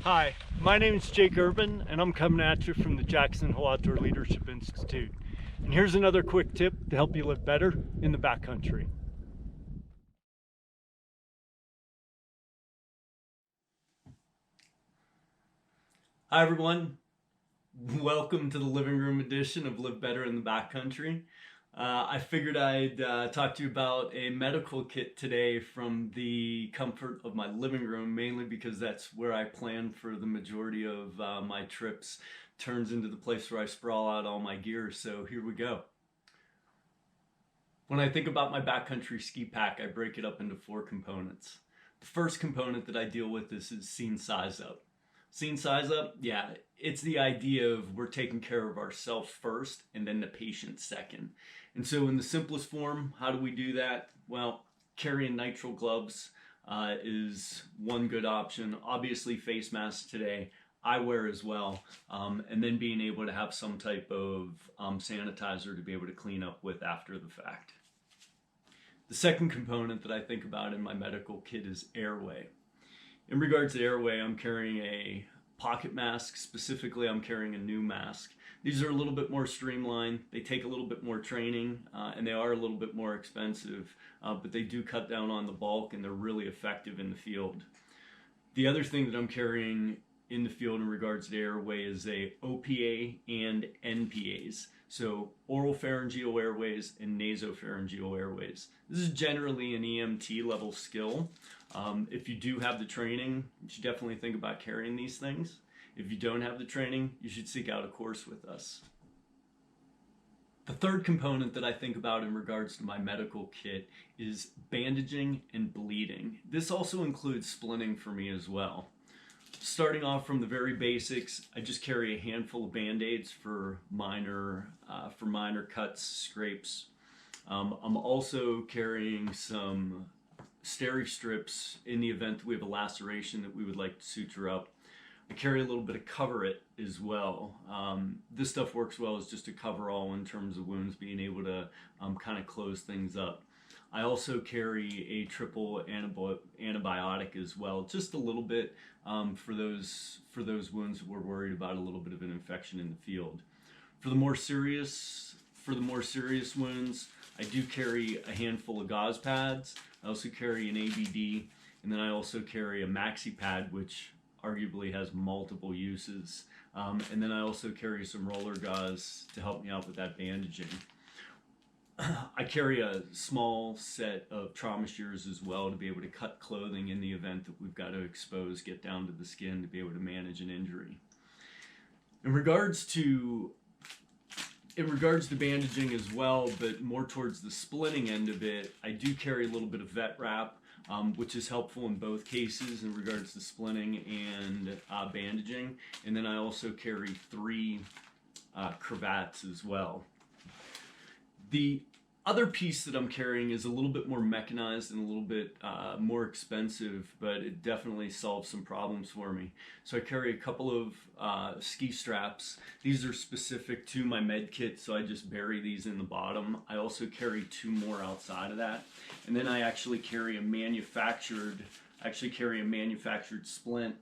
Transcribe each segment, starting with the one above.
Hi, my name is Jake Urban, and I'm coming at you from the Jackson Hole Outdoor Leadership Institute. And here's another quick tip to help you live better in the backcountry. Hi everyone, welcome to the living room edition of Live Better in the Backcountry. I figured I'd talk to you about a medical kit today from the comfort of my living room, mainly because that's where I plan for the majority of my trips. Turns into the place where I sprawl out all my gear, so here we go. When I think about my backcountry ski pack, I break it up into 4 components. The first component that I deal with is scene size up. Scene size up, yeah, it's the idea of we're taking care of ourselves first and then the patient second. And so in the simplest form, how do we do that? Well, carrying nitrile gloves is one good option. Obviously face masks today, eyewear as well, and then being able to have some type of sanitizer to be able to clean up with after the fact. The second component that I think about in my medical kit is Airway. In regards to Airway, I'm carrying a pocket mask. Specifically, I'm carrying a new mask. These are a little bit more streamlined. They take a little bit more training, and they are a little bit more expensive, but they do cut down on the bulk, and they're really effective in the field. The other thing that I'm carrying in the field in regards to Airway is a OPA and NPAs. So oral pharyngeal airways and nasopharyngeal airways. This is generally an EMT level skill. If you do have the training, you should definitely think about carrying these things. If you don't have the training, you should seek out a course with us. The third component that I think about in regards to my medical kit is bandaging and bleeding. This also includes splinting for me as well. Starting off from the very basics, I just carry a handful of Band-Aids for minor cuts, scrapes. I'm also carrying some steri strips in the event that we have a laceration that we would like to suture up. I carry a little bit of Cover It as well. This stuff works well as just a cover-all in terms of wounds, being able to kind of close things up. I also carry a triple antibiotic as well, just a little bit for those wounds that we're worried about a little bit of an infection in the field. For the more serious wounds, I do carry a handful of gauze pads. I also carry an ABD, and then I also carry a maxi pad, which arguably has multiple uses. And then I also carry some roller gauze to help me out with that bandaging. I carry a small set of trauma shears as well to be able to cut clothing in the event that we've got to get down to the skin to be able to manage an injury. In regards to bandaging as well, but more towards the splitting end of it, I do carry a little bit of vet wrap, which is helpful in both cases in regards to splinting and bandaging. And then I also carry 3 cravats as well. The other piece that I'm carrying is a little bit more mechanized and a little bit more expensive, but it definitely solves some problems for me. So I carry a couple of ski straps. These are specific to my med kit, so I just bury these in the bottom. I also carry 2 more outside of that. And then I actually carry a manufactured splint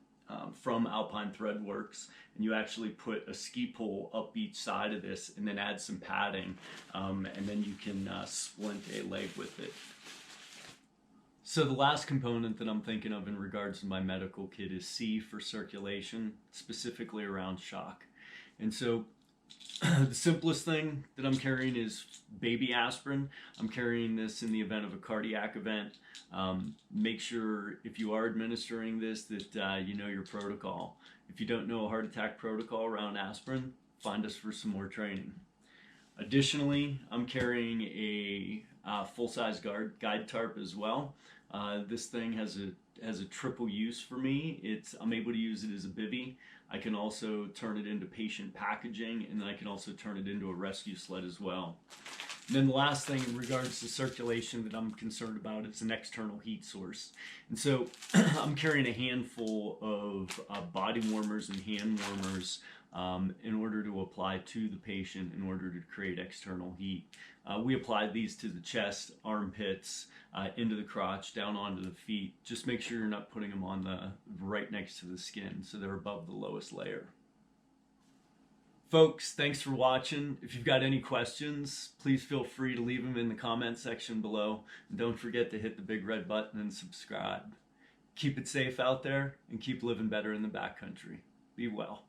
from Alpine Threadworks, and you actually put a ski pole up each side of this and then add some padding, and then you can splint a leg with it. So the last component that I'm thinking of in regards to my medical kit is C for circulation, specifically around shock. And so the simplest thing that I'm carrying is baby aspirin. I'm carrying this in the event of a cardiac event. Make sure if you are administering this that you know your protocol. If you don't know a heart attack protocol around aspirin, find us for some more training. Additionally, I'm carrying a full-size guide tarp as well. This thing has a triple use for me. I'm able to use it as a bivy. I can also turn it into patient packaging, and then I can also turn it into a rescue sled as well. And then the last thing in regards to circulation that I'm concerned about is an external heat source. And so I'm carrying a handful of body warmers and hand warmers in order to apply to the patient in order to create external heat. We applied these to the chest, armpits, into the crotch, down onto the feet. Just make sure you're not putting them on the right next to the skin, so they're above the lowest layer. Folks, thanks for watching. If you've got any questions, please feel free to leave them in the comment section below. And don't forget to hit the big red button and subscribe. Keep it safe out there and keep living better in the backcountry. Be well.